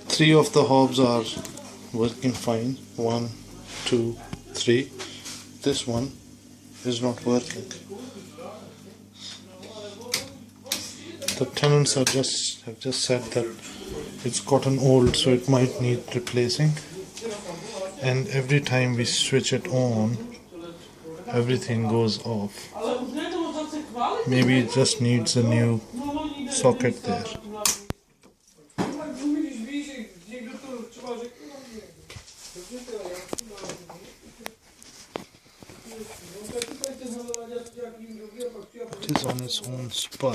Three of the hobs are working fine. 1, 2, 3. This one is not working. The tenants have just said that it's gotten old, so it might need replacing. And every time we switch it on, everything goes off. Maybe it just needs a new socket there. It is on its own spur.